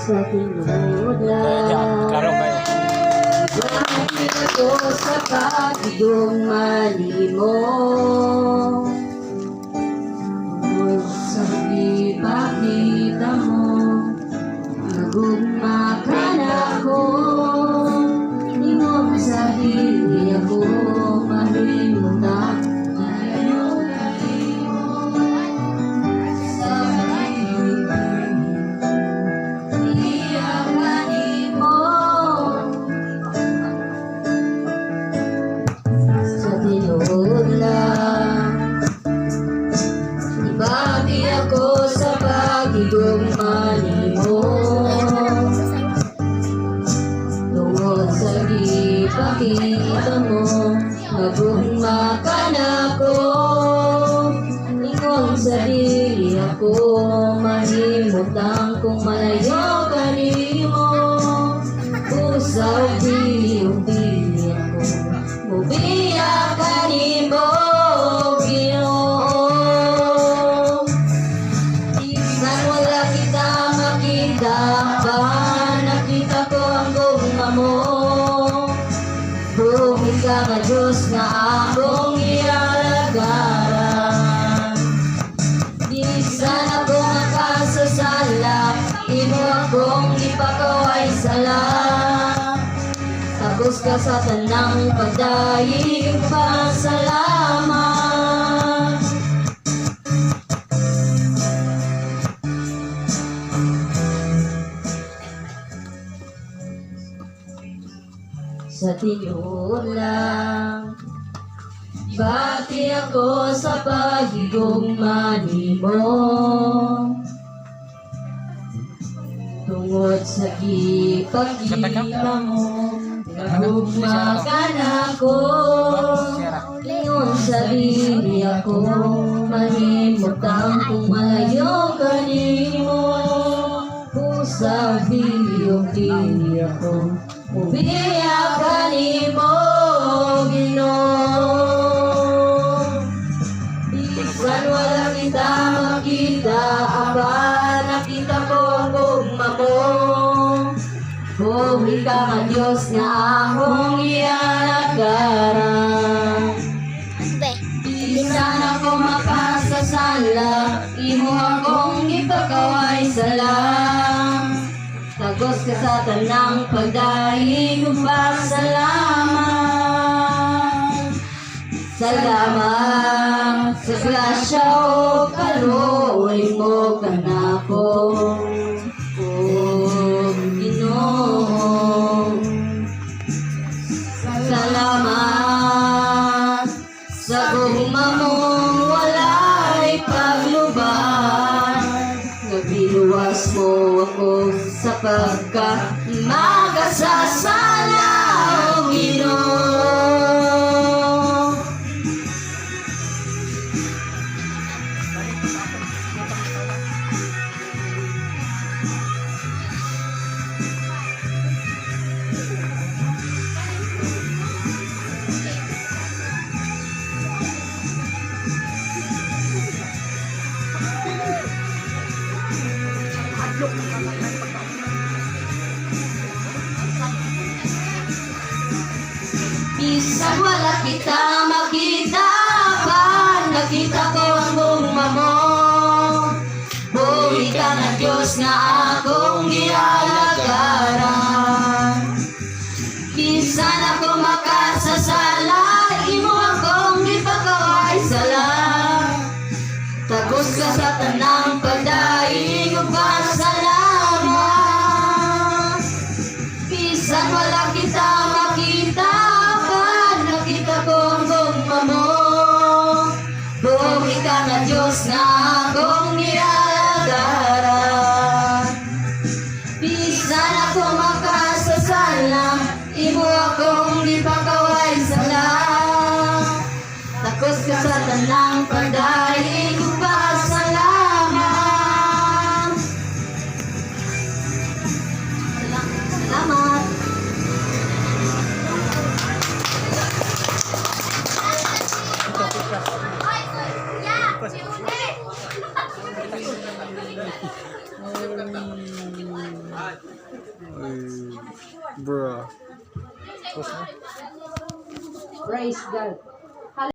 sa tinulan. Bakit ako sa pagigong malimo? Huwag ipakita mo, nagugma ka na ako. Ingong sa hindi ako mahimutang. Ibati ako sa pagigong malimo, tungod sa ipakita mo, nagugma ka na ako. Ingong sarili ako, mahimutang kung malayo ka nimo. Usaw pili ako, mubiya ka nimo. Nakita ko ang gugma mo, bumig ka nga Diyos na akong ialagaran. Di sana ko makasasala, imo akong ipakaway sala. Tapos ka sa tanang pagdaig, pasalamat. Sa tinulan, bati ako sa pagigong malimo, tungod sa ipakita mo, nagugma ka na ako. Ingon sarili ako, mahimutang kung malayo ka nimo. Pusa dili ako, mubiya ka nimo, Ginoo. Bisan wala kita makita, aba nakita ko ang gugma mo. Buhi ka nga Diyos nga akong ialagaran. Bisan ako makasasala, imo akong ipakaway sala. Tagos ka sa tanang pagdaig, pasalamat. Salamat sa grasya o kaluoy mo kanako, o Ginoo. Salamat sa gugma mo, wala'y paglubad. Nabiluwas mo ako sa pagka-magasasala, o Ginoo. Bisan wala kita makita, nakita ko ang gugma mo. Buhi ka nga Diyos nga akong ialagaran. Bisan ako makasasala, imo akong ipakaway sala. Tagos ka sa tanang pagdaig, pasalamat. Bisan wala kita makita, nakita ko ang gugma mo. Buhi ka nga Diyos nga akong ialagaran. Bisan ako makasasala, imo akong ipakaway sala. Takos ka sa tanang pagdaig, pasalamat. Salamat. Yeah, Bro. Praise God.